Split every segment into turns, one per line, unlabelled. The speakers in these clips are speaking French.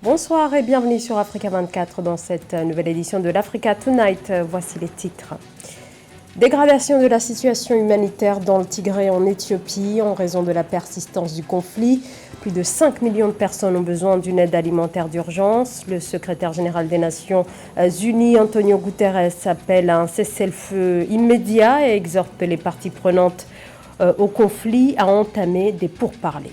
Bonsoir et bienvenue sur Africa 24 dans cette nouvelle édition de l'Africa Tonight. Voici les titres. Dégradation de la situation humanitaire dans le Tigré en Éthiopie en raison de la persistance du conflit. Plus de 5 millions de personnes ont besoin d'une aide alimentaire d'urgence. Le secrétaire général des Nations Unies, Antonio Guterres, appelle à un cessez-le-feu immédiat et exhorte les parties prenantes au conflit à entamer des pourparlers.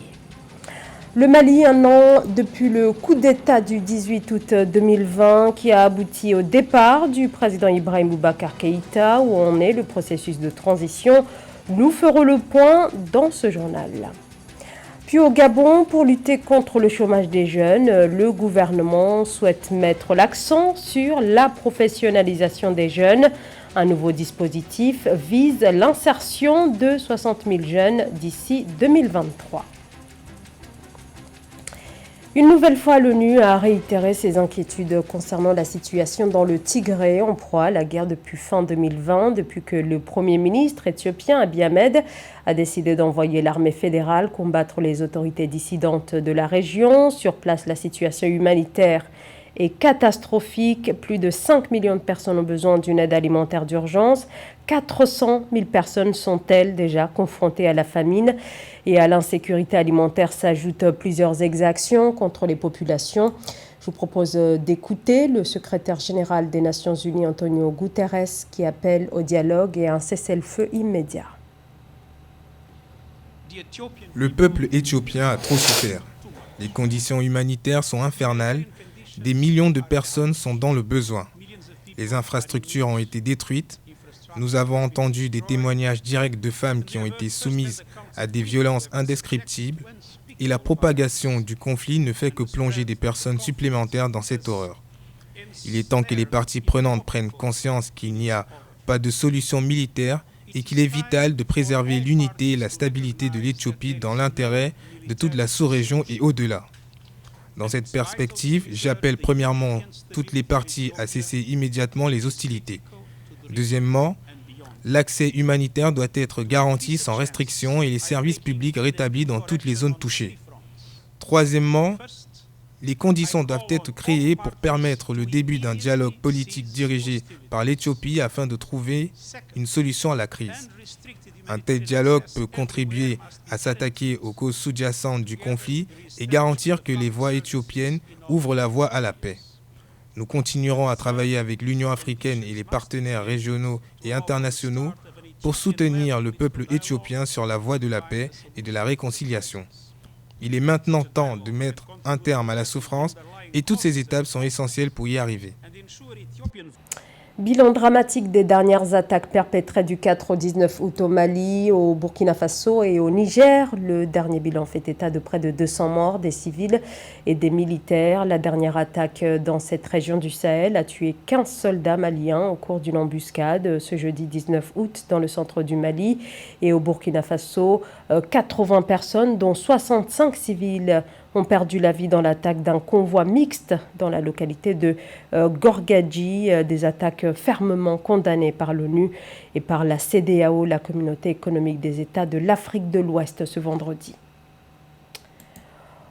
Le Mali, un an depuis le coup d'État du 18 août 2020 qui a abouti au départ du président Ibrahim Boubacar Keïta, où en est le processus de transition. Nous ferons le point dans ce journal. Puis au Gabon, pour lutter contre le chômage des jeunes, le gouvernement souhaite mettre l'accent sur la professionnalisation des jeunes. Un nouveau dispositif vise l'insertion de 60 000 jeunes d'ici 2023. Une nouvelle fois, l'ONU a réitéré ses inquiétudes concernant la situation dans le Tigré, en proie à la guerre depuis fin 2020, depuis que le Premier ministre éthiopien Abiy Ahmed a décidé d'envoyer l'armée fédérale combattre les autorités dissidentes de la région. Sur place, la situation humanitaire est catastrophique. Plus de 5 millions de personnes ont besoin d'une aide alimentaire d'urgence. 400 000 personnes sont-elles déjà confrontées à la famine et à l'insécurité alimentaire s'ajoutent plusieurs exactions contre les populations. Je vous propose d'écouter le secrétaire général des Nations Unies, Antonio Guterres, qui appelle au dialogue et à un cessez-le-feu immédiat.
Le peuple éthiopien a trop souffert. Les conditions humanitaires sont infernales. Des millions de personnes sont dans le besoin. Les infrastructures ont été détruites. Nous avons entendu des témoignages directs de femmes qui ont été soumises à des violences indescriptibles. Et la propagation du conflit ne fait que plonger des personnes supplémentaires dans cette horreur. Il est temps que les parties prenantes prennent conscience qu'il n'y a pas de solution militaire et qu'il est vital de préserver l'unité et la stabilité de l'Éthiopie dans l'intérêt de toute la sous-région et au-delà. Dans cette perspective, j'appelle premièrement toutes les parties à cesser immédiatement les hostilités. Deuxièmement, l'accès humanitaire doit être garanti sans restriction et les services publics rétablis dans toutes les zones touchées. Troisièmement, les conditions doivent être créées pour permettre le début d'un dialogue politique dirigé par l'Éthiopie afin de trouver une solution à la crise. Un tel dialogue peut contribuer à s'attaquer aux causes sous-jacentes du conflit et garantir que les voies éthiopiennes ouvrent la voie à la paix. Nous continuerons à travailler avec l'Union africaine et les partenaires régionaux et internationaux pour soutenir le peuple éthiopien sur la voie de la paix et de la réconciliation. Il est maintenant temps de mettre un terme à la souffrance et toutes ces étapes sont essentielles pour y arriver.
Bilan dramatique des dernières attaques perpétrées du 4 au 19 août au Mali, au Burkina Faso et au Niger. Le dernier bilan fait état de près de 200 morts, des civils et des militaires. La dernière attaque dans cette région du Sahel a tué 15 soldats maliens au cours d'une embuscade ce jeudi 19 août dans le centre du Mali. Et au Burkina Faso, 80 personnes, dont 65 civils, ont perdu la vie dans l'attaque d'un convoi mixte dans la localité de Gorgadji, des attaques fermement condamnées par l'ONU et par la CEDEAO, la Communauté économique des États de l'Afrique de l'Ouest, ce vendredi.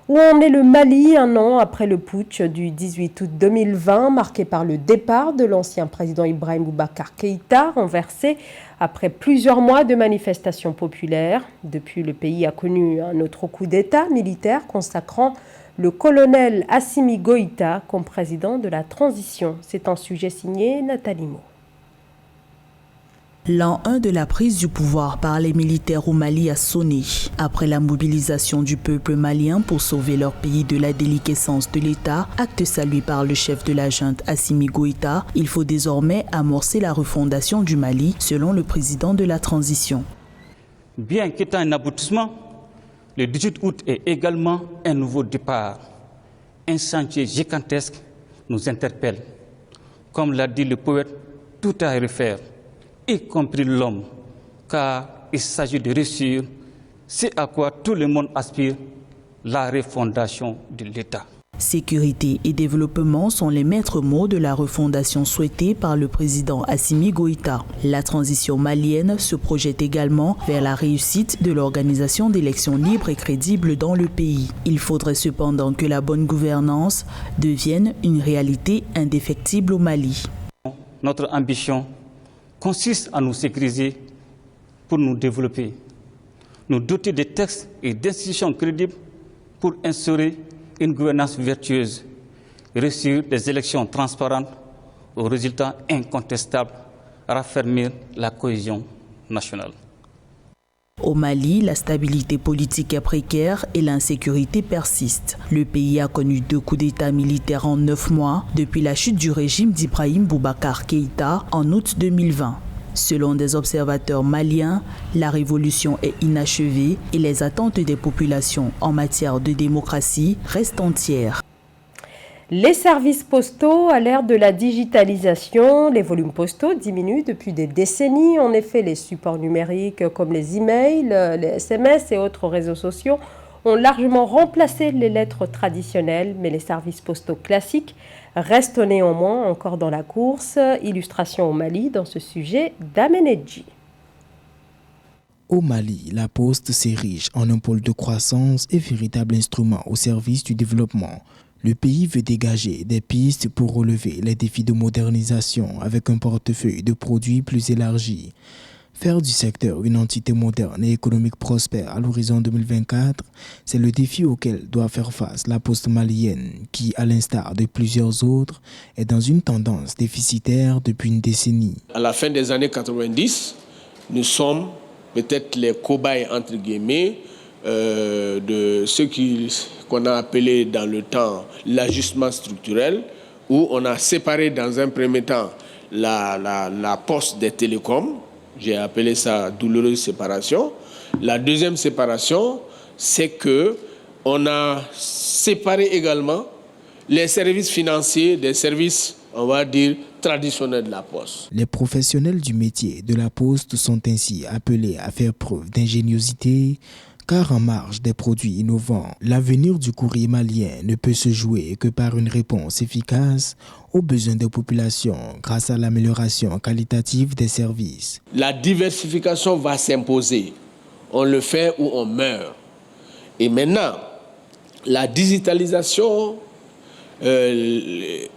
Où en est le Mali un an après le putsch du 18 août 2020, marqué par le départ de l'ancien président Ibrahim Boubacar Keïta, renversé après plusieurs mois de manifestations populaires. Depuis, le pays a connu un autre coup d'État militaire consacrant le colonel Assimi Goïta comme président de la transition. C'est un sujet signé Nathalie Mo.
L'an 1 de la prise du pouvoir par les militaires au Mali a sonné. Après la mobilisation du peuple malien pour sauver leur pays de la déliquescence de l'État, acte salué par le chef de la junte Assimi Goïta, il faut désormais amorcer la refondation du Mali, selon le président de la transition.
Bien qu'étant un aboutissement, le 18 août est également un nouveau départ. Un chantier gigantesque nous interpelle. Comme l'a dit le poète, tout a à refaire, y compris l'homme, car il s'agit de réussir ce à quoi tout le monde aspire, la refondation de l'État.
Sécurité et développement sont les maîtres mots de la refondation souhaitée par le président Assimi Goïta. La transition malienne se projette également vers la réussite de l'organisation d'élections libres et crédibles dans le pays. Il faudrait cependant que la bonne gouvernance devienne une réalité indéfectible au Mali.
Notre ambition consiste à nous sécuriser pour nous développer, nous doter de textes et d'institutions crédibles pour instaurer une gouvernance vertueuse, réussir des élections transparentes aux résultats incontestables, raffermir la cohésion nationale.
Au Mali, la stabilité politique est précaire et l'insécurité persiste. Le pays a connu 2 coups d'État militaires en 9 mois depuis la chute du régime d'Ibrahim Boubacar Keïta en août 2020. Selon des observateurs maliens, la révolution est inachevée et les attentes des populations en matière de démocratie restent entières.
Les services postaux à l'ère de la digitalisation, les volumes postaux diminuent depuis des décennies. En effet, les supports numériques comme les emails, les SMS et autres réseaux sociaux ont largement remplacé les lettres traditionnelles, mais les services postaux classiques restent néanmoins encore dans la course. Illustration au Mali dans ce sujet d'Amenedji.
Au Mali, la Poste s'érige en un pôle de croissance et véritable instrument au service du développement. Le pays veut dégager des pistes pour relever les défis de modernisation avec un portefeuille de produits plus élargi. Faire du secteur une entité moderne et économique prospère à l'horizon 2024, c'est le défi auquel doit faire face la Poste malienne qui, à l'instar de plusieurs autres, est dans une tendance déficitaire depuis une décennie.
À la fin des années 90, nous sommes peut-être les cobayes, entre guillemets, de ce qu'on a appelé dans le temps l'ajustement structurel, où on a séparé dans un premier temps la poste des télécoms. J'ai appelé ça douloureuse séparation. La deuxième séparation, c'est qu'on a séparé également les services financiers des services, on va dire, traditionnels de la Poste.
Les professionnels du métier de la Poste sont ainsi appelés à faire preuve d'ingéniosité, car en marge des produits innovants, l'avenir du courrier malien ne peut se jouer que par une réponse efficace aux besoins des populations grâce à l'amélioration qualitative des services.
La diversification va s'imposer. On le fait ou on meurt. Et maintenant, la digitalisation est,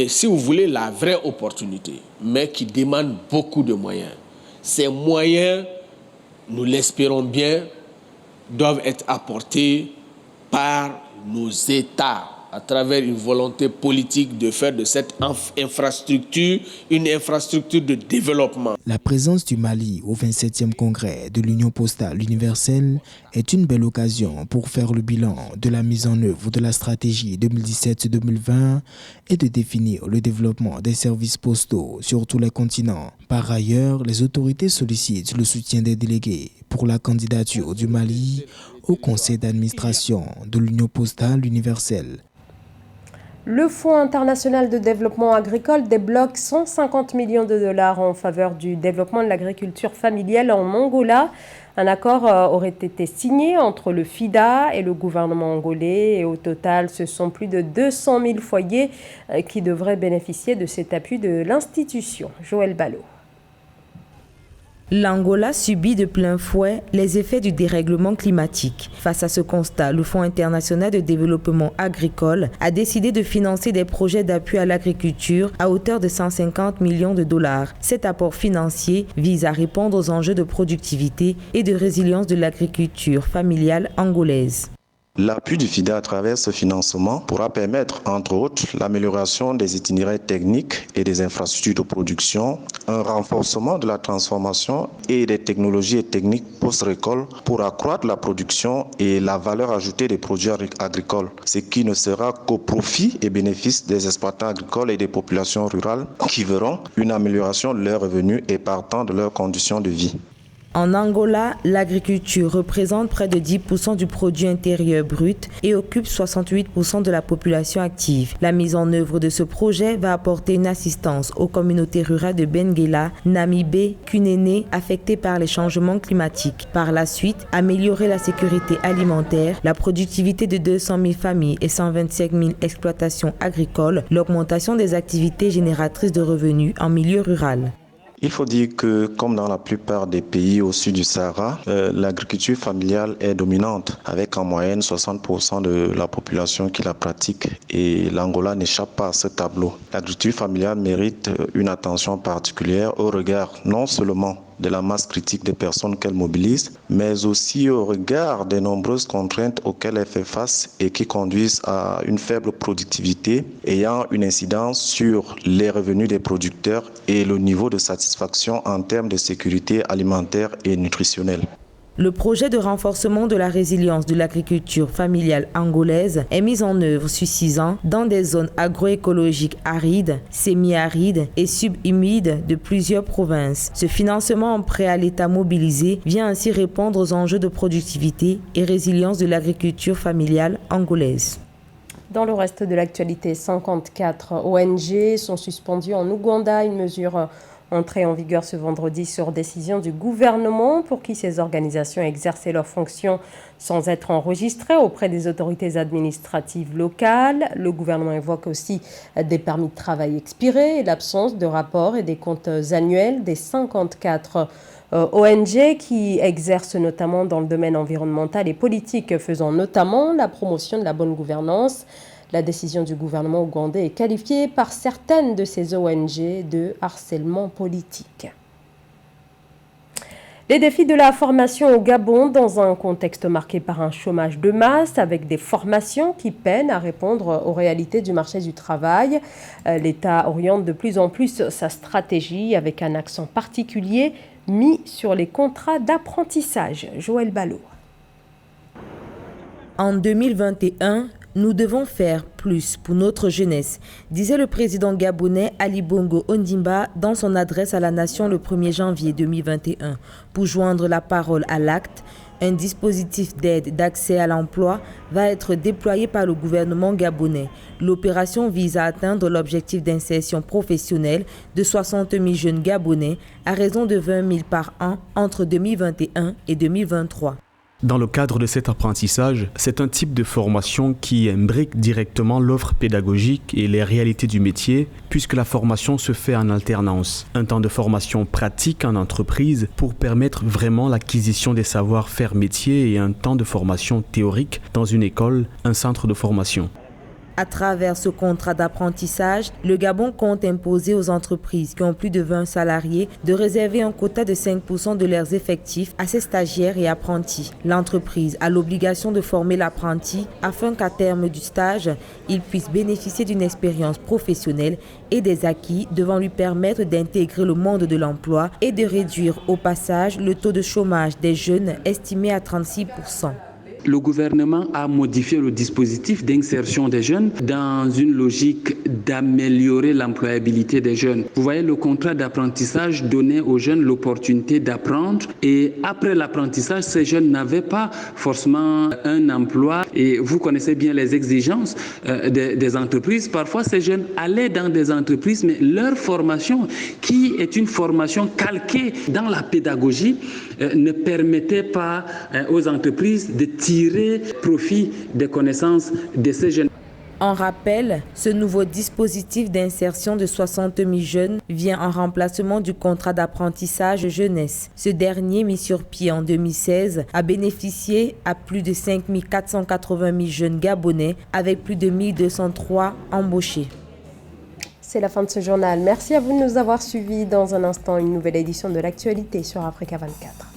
si vous voulez, la vraie opportunité, mais qui demande beaucoup de moyens. Ces moyens, nous l'espérons bien, doivent être apportés par nos États à travers une volonté politique de faire de cette infrastructure une infrastructure de développement.
La présence du Mali au 27e congrès de l'Union postale universelle est une belle occasion pour faire le bilan de la mise en œuvre de la stratégie 2017-2020 et de définir le développement des services postaux sur tous les continents. Par ailleurs, les autorités sollicitent le soutien des délégués pour la candidature du Mali au conseil d'administration de l'Union postale universelle.
Le Fonds international de développement agricole débloque 150 millions de dollars en faveur du développement de l'agriculture familiale en Angola. Un accord aurait été signé entre le FIDA et le gouvernement angolais et au total, ce sont plus de 200 000 foyers qui devraient bénéficier de cet appui de l'institution. Joël Ballot.
L'Angola subit de plein fouet les effets du dérèglement climatique. Face à ce constat, le Fonds international de développement agricole a décidé de financer des projets d'appui à l'agriculture à hauteur de 150 millions de dollars. Cet apport financier vise à répondre aux enjeux de productivité et de résilience de l'agriculture familiale angolaise.
L'appui du FIDA à travers ce financement pourra permettre, entre autres, l'amélioration des itinéraires techniques et des infrastructures de production, un renforcement de la transformation et des technologies et techniques post-récolte pour accroître la production et la valeur ajoutée des produits agricoles, ce qui ne sera qu'au profit et bénéfice des exploitants agricoles et des populations rurales qui verront une amélioration de leurs revenus et partant de leurs conditions de vie.
En Angola, l'agriculture représente près de 10% du produit intérieur brut et occupe 68% de la population active. La mise en œuvre de ce projet va apporter une assistance aux communautés rurales de Benguela, Namibé, Kunene affectées par les changements climatiques. Par la suite, améliorer la sécurité alimentaire, la productivité de 200 000 familles et 125 000 exploitations agricoles, l'augmentation des activités génératrices de revenus en milieu rural.
Il faut dire que, comme dans la plupart des pays au sud du Sahara, l'agriculture familiale est dominante, avec en moyenne 60% de la population qui la pratique. Et l'Angola n'échappe pas à ce tableau. L'agriculture familiale mérite une attention particulière au regard non seulement de la masse critique des personnes qu'elle mobilise, mais aussi au regard des nombreuses contraintes auxquelles elle fait face et qui conduisent à une faible productivité ayant une incidence sur les revenus des producteurs et le niveau de satisfaction en termes de sécurité alimentaire et nutritionnelle.
Le projet de renforcement de la résilience de l'agriculture familiale angolaise est mis en œuvre sur 6 ans dans des zones agroécologiques arides, semi-arides et subhumides de plusieurs provinces. Ce financement en prêt à l'État mobilisé vient ainsi répondre aux enjeux de productivité et résilience de l'agriculture familiale angolaise.
Dans le reste de l'actualité, 54 ONG sont suspendues en Ouganda, une mesure entrée en vigueur ce vendredi sur décision du gouvernement pour qui ces organisations exerçaient leurs fonctions sans être enregistrées auprès des autorités administratives locales. Le gouvernement évoque aussi des permis de travail expirés et l'absence de rapports et des comptes annuels des 54 ONG qui exercent notamment dans le domaine environnemental et politique, faisant notamment la promotion de la bonne gouvernance. La décision du gouvernement ougandais est qualifiée par certaines de ces ONG de harcèlement politique. Les défis de la formation au Gabon dans un contexte marqué par un chômage de masse avec des formations qui peinent à répondre aux réalités du marché du travail. L'État oriente de plus en plus sa stratégie avec un accent particulier mis sur les contrats d'apprentissage. Joël Ballot.
En 2021, nous devons faire plus pour notre jeunesse, disait le président gabonais Ali Bongo Ondimba dans son adresse à la nation le 1er janvier 2021. Pour joindre la parole à l'acte, un dispositif d'aide d'accès à l'emploi va être déployé par le gouvernement gabonais. L'opération vise à atteindre l'objectif d'insertion professionnelle de 60 000 jeunes gabonais à raison de 20 000 par an entre 2021 et 2023.
Dans le cadre de cet apprentissage, c'est un type de formation qui imbrique directement l'offre pédagogique et les réalités du métier, puisque la formation se fait en alternance. Un temps de formation pratique en entreprise pour permettre vraiment l'acquisition des savoir-faire métiers et un temps de formation théorique dans une école, un centre de formation.
À travers ce contrat d'apprentissage, le Gabon compte imposer aux entreprises qui ont plus de 20 salariés de réserver un quota de 5% de leurs effectifs à ses stagiaires et apprentis. L'entreprise a l'obligation de former l'apprenti afin qu'à terme du stage, il puisse bénéficier d'une expérience professionnelle et des acquis devant lui permettre d'intégrer le monde de l'emploi et de réduire au passage le taux de chômage des jeunes estimé à 36%.
Le gouvernement a modifié le dispositif d'insertion des jeunes dans une logique d'améliorer l'employabilité des jeunes. Vous voyez, le contrat d'apprentissage donnait aux jeunes l'opportunité d'apprendre et après l'apprentissage, ces jeunes n'avaient pas forcément un emploi et vous connaissez bien les exigences des entreprises. Parfois, ces jeunes allaient dans des entreprises, mais leur formation, qui est une formation calquée dans la pédagogie, ne permettait pas aux entreprises de tirer profit des connaissances de ces jeunes.
En rappel, ce nouveau dispositif d'insertion de 60 000 jeunes vient en remplacement du contrat d'apprentissage jeunesse. Ce dernier, mis sur pied en 2016, a bénéficié à plus de 5 480 000 jeunes gabonais avec plus de 1 203 embauchés.
C'est la fin de ce journal. Merci à vous de nous avoir suivis. Dans un instant, une nouvelle édition de l'actualité sur Africa 24.